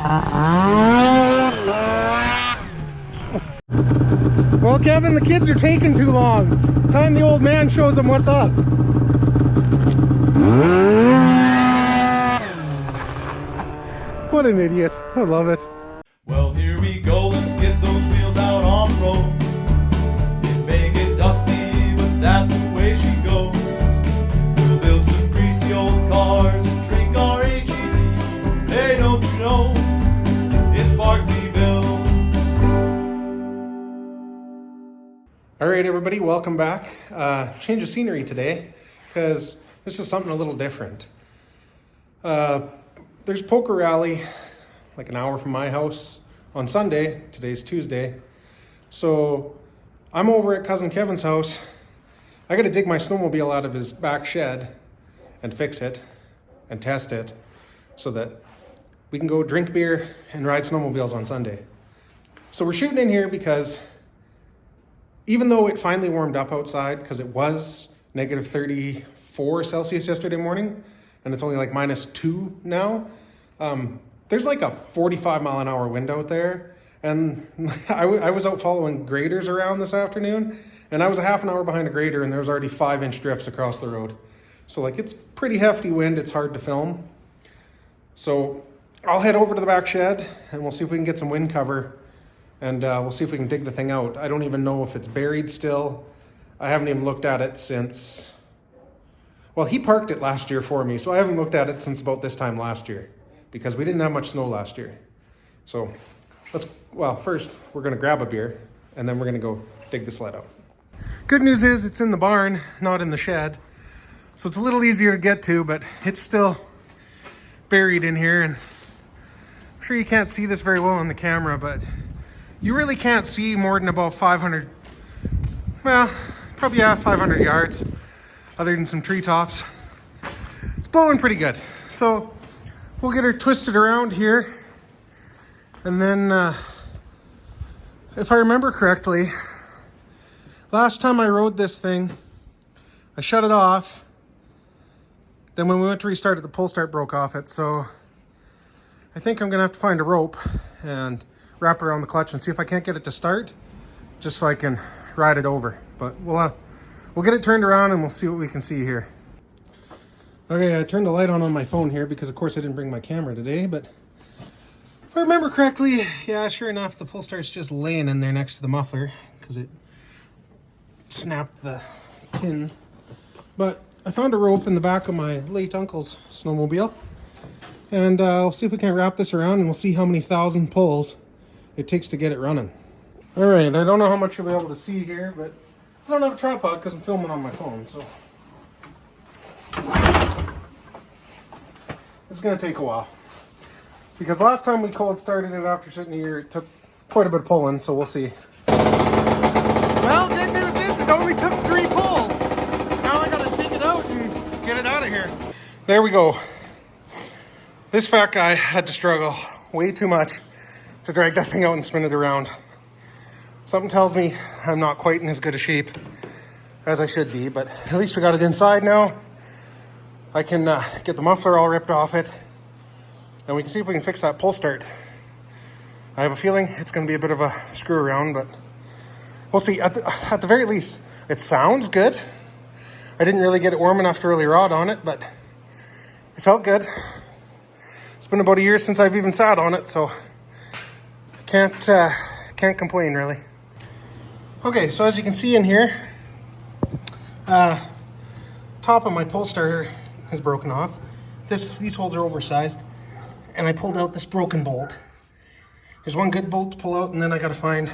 Well, Kevin, the kids are taking too long. It's time the old man shows them what's up. What an idiot. I love it. Well, here we go. Let's get those wheels out on the road. It may get dusty, but that's the way she goes. We'll build some greasy old cars and drink our AGD. Hey, don't you know it's partly built? All right, everybody, welcome back. Change of scenery today because this is something a little different. There's poker rally like an hour from my house on Sunday. Today's Tuesday. So I'm over at Cousin Kevin's house. I got to dig my snowmobile out of his back shed and fix it and test it so that we can go drink beer and ride snowmobiles on Sunday. So we're shooting in here because even though it finally warmed up outside, because it was negative 34 Celsius yesterday morning, and it's only like -2 now, there's like a 45 mile an hour wind out there. And I was out following graders around this afternoon, and I was a half an hour behind a grader, and there was already 5-inch drifts across the road. So like, it's pretty hefty wind. It's hard to film. So I'll head over to the back shed and we'll see if we can get some wind cover, and we'll see if we can dig the thing out. I don't even know if it's buried still. I haven't even looked at it since, well, he parked it last year for me, so I haven't looked at it since about this time last year because we didn't have much snow last year. So first we're gonna grab a beer and then we're gonna go dig the sled out. Good news is it's in the barn, not in the shed. So it's a little easier to get to, but it's still buried in here. And I'm sure you can't see this very well on the camera, but you really can't see more than about 500, well, probably 500 yards, other than some treetops. It's blowing pretty good. So we'll get her twisted around here. And then, if I remember correctly, last time I rode this thing, I shut it off. Then when we went to restart it, the pull start broke off it. So I think I'm gonna have to find a rope and wrap it around the clutch and see if I can't get it to start, just so I can ride it over. But we'll get it turned around and we'll see what we can see here. Okay, I turned the light on my phone here because of course I didn't bring my camera today, but if I remember correctly, yeah, sure enough, the pull start's just laying in there next to the muffler because it snapped the pin. But I found a rope in the back of my late uncle's snowmobile, and I'll see if we can wrap this around and we'll see how many thousand pulls it takes to get it running. All right, I don't know how much you'll be able to see here, but I don't have a tripod because I'm filming on my phone, so it's gonna take a while. Because last time we cold started it after sitting here, it took quite a bit of pulling, so we'll see. Well, good news is it only took 3 pulls. Now I gotta dig it out and get it out of here. There we go. This fat guy had to struggle way too much to drag that thing out and spin it around. Something tells me I'm not quite in as good a shape as I should be, but at least we got it inside now. I can get the muffler all ripped off it, and we can see if we can fix that pull start. I have a feeling it's going to be a bit of a screw around, but we'll see. At the very least, it sounds good. I didn't really get it warm enough to really rod on it, but it felt good. It's been about a year since I've even sat on it, so I can't complain really. Okay, so as you can see in here, top of my pull starter is broken off. These holes are oversized, and I pulled out this broken bolt. There's one good bolt to pull out, and then I gotta find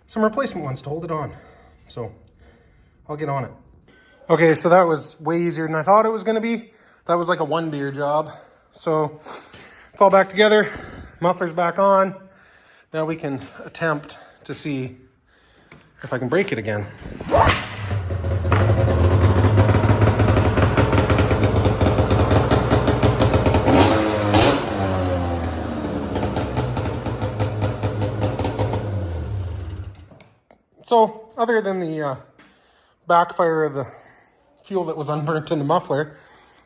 some replacement ones to hold it on. So I'll get on it. Okay, so that was way easier than I thought it was gonna be. That was like a 1 beer job. So it's all back together, muffler's back on. Now we can attempt to see if I can break it again. So other than the backfire of the fuel that was unburnt in the muffler,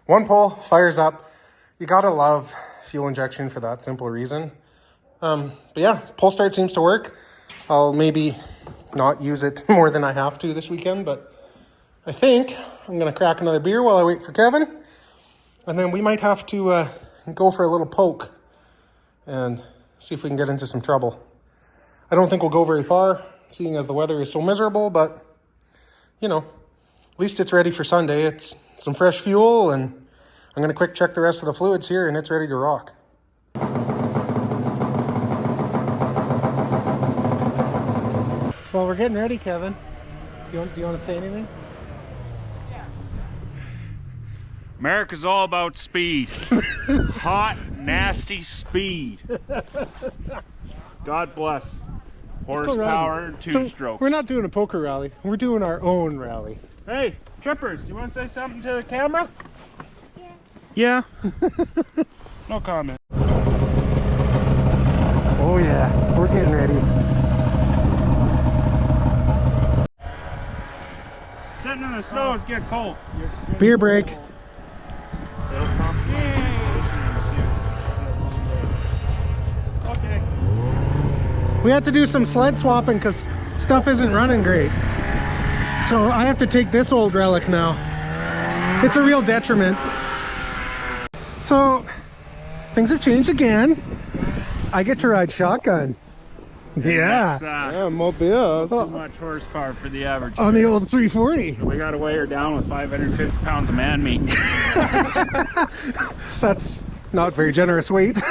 one pull fires up. You gotta love fuel injection for that simple reason. But yeah, pull start seems to work. I'll maybe not use it more than I have to this weekend, but I think I'm going to crack another beer while I wait for Kevin. And then we might have to go for a little poke and see if we can get into some trouble. I don't think we'll go very far, seeing as the weather is so miserable, but, you know, at least it's ready for Sunday. It's some fresh fuel, and I'm going to quick check the rest of the fluids here, and it's ready to rock. Well, we're getting ready, Kevin. Do you want to say anything? America's all about speed. Hot, nasty speed. God bless. Horsepower and two-strokes. We're not doing a poker rally. We're doing our own rally. Hey, trippers, you want to say something to the camera? Yeah. No comment. Oh yeah, we're getting ready. Sitting in the snow is getting cold. Beer break. Okay. We had to do some sled swapping because stuff isn't running great. So I have to take this old relic now. It's a real detriment. So things have changed again. I get to ride shotgun. Yeah. Yeah, mobile. too much horsepower for the average. On the old 340. So we got to weigh her down with 550 pounds of man meat. That's not very generous weight.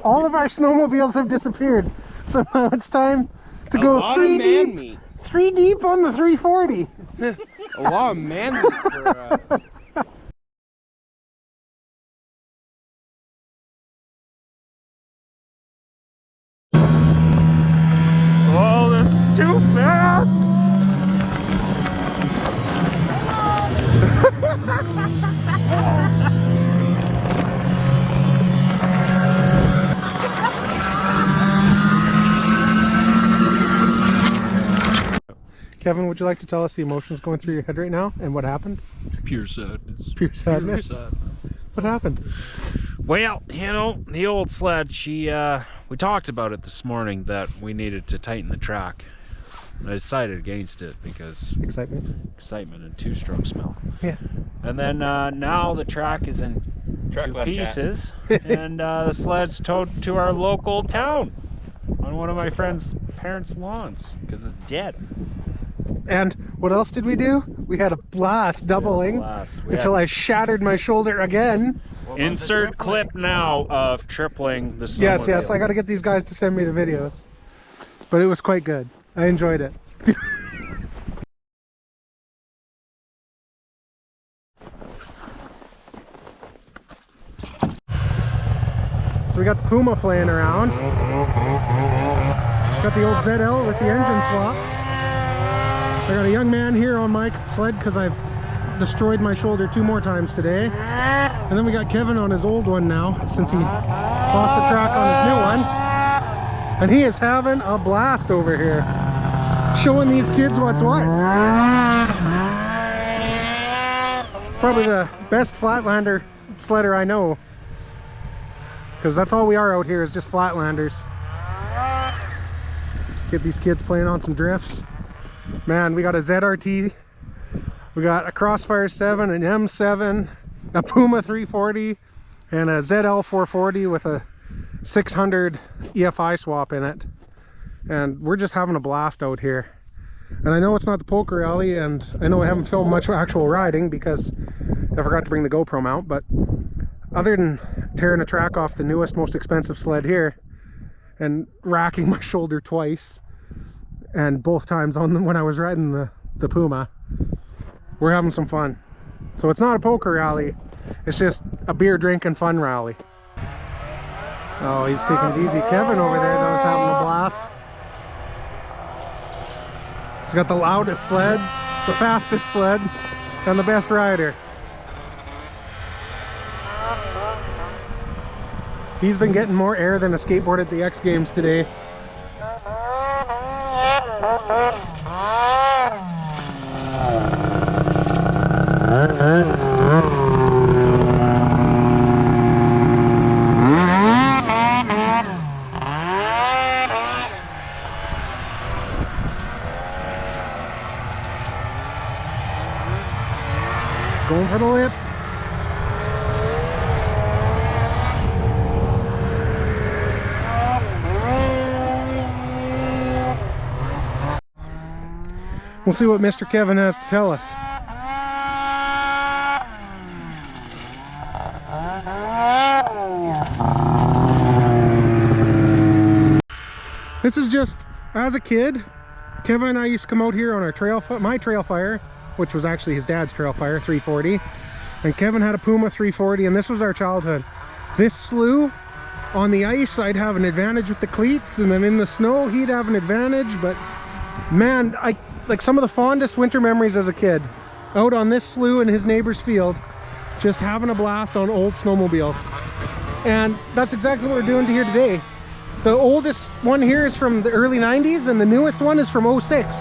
All of our snowmobiles have disappeared. So now it's time to go 3 deep. 3 deep on the 340. A lot of man meat for Oh, this is too fast! Kevin, would you like to tell us the emotions going through your head right now and what happened? Pure sadness. Pure sadness. Pure sadness. What happened? Well, you know, the old sled, we talked about it this morning that we needed to tighten the track. I decided against it because Excitement. And two-stroke smell. Yeah. And then now the track is in two pieces, and the sled's towed to our local town on one of my friend's parents' lawns because it's dead. And what else did we do? We had a blast doubling until I shattered my shoulder again. Insert clip now of tripling the snowmobile. Yes, I got to get these guys to send me the videos. But it was quite good. I enjoyed it. So we got the Puma playing around. Got the old ZL with the engine swap. I got a young man here on my sled because I've destroyed my shoulder 2 more times today. And then we got Kevin on his old one now since he lost the track on his new one. And he is having a blast over here, showing these kids what's what. It's probably the best Flatlander sledder I know, because that's all we are out here is just Flatlanders. Get these kids playing on some drifts. Man, we got a ZRT, we got a Crossfire 7, an M7, a Puma 340, and a ZL 440 with a 600 EFI swap in it. And we're just having a blast out here. And I know it's not the poker rally, and I know I haven't filmed much actual riding because I forgot to bring the GoPro mount, but other than tearing a track off the newest, most expensive sled here and racking my shoulder twice, and both times when I was riding the Puma, we're having some fun. So it's not a poker rally, it's just a beer drinking fun rally. Oh, he's taking it easy. Kevin over there though is having a blast. He's got the loudest sled, the fastest sled, and the best rider. He's been getting more air than a skateboard at the X Games today. We'll see what Mr. Kevin has to tell us. This is just, as a kid, Kevin and I used to come out here on our my trail fire, which was actually his dad's trail fire, 340. And Kevin had a Puma 340, and this was our childhood. This slough, on the ice, I'd have an advantage with the cleats, and then in the snow, he'd have an advantage. But man, like some of the fondest winter memories as a kid, out on this slough in his neighbor's field, just having a blast on old snowmobiles. And that's exactly what we're doing here today. The oldest one here is from the early 90s, and the newest one is from 06.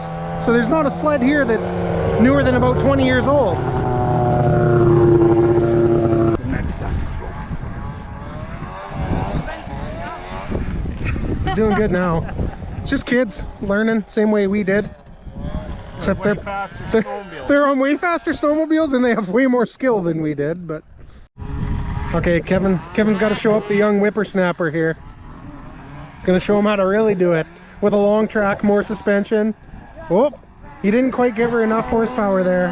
So there's not a sled here that's newer than about 20 years old. He's doing good now. Just kids learning, same way we did. Except they're on way faster snowmobiles, and they have way more skill than we did. But okay, Kevin's got to show up the young whippersnapper here. Gonna show him how to really do it with a long track, more suspension. Oh, he didn't quite give her enough horsepower there.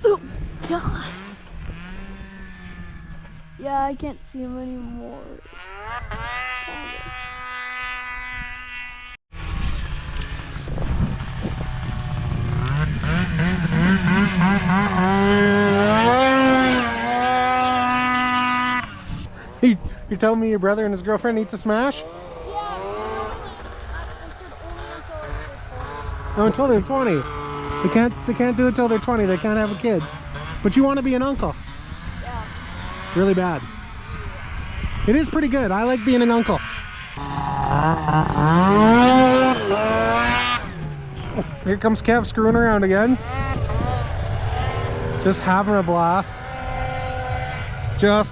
Oh, God. Yeah, I can't see him anymore. You're telling me your brother and his girlfriend need to smash? Yeah, I said only No, until they're 20. They can't do it until they're 20. They can't have a kid. But you want to be an uncle. Yeah. Really bad. It is pretty good. I like being an uncle. Here comes Kev screwing around again. Just having a blast. Just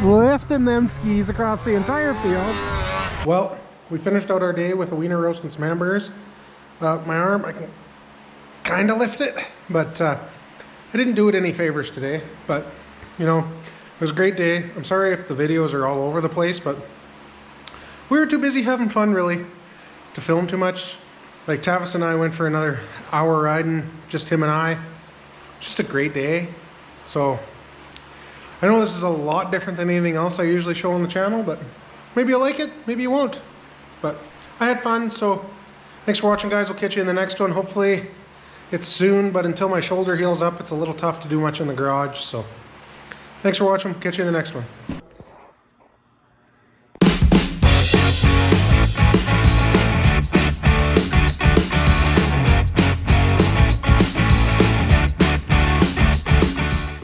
lifting them skis across the entire field. Well, we finished out our day with a wiener roast and some hamburgers. My arm, I can kind of lift it, but I didn't do it any favors today. But, you know, it was a great day. I'm sorry if the videos are all over the place, but we were too busy having fun, really, to film too much. Like, Tavis and I went for another hour riding, just him and I. Just a great day. So I know this is a lot different than anything else I usually show on the channel, but maybe you'll like it, maybe you won't. But I had fun, so thanks for watching, guys. We'll catch you in the next one. Hopefully it's soon, but until my shoulder heals up, it's a little tough to do much in the garage. So thanks for watching. Catch you in the next one.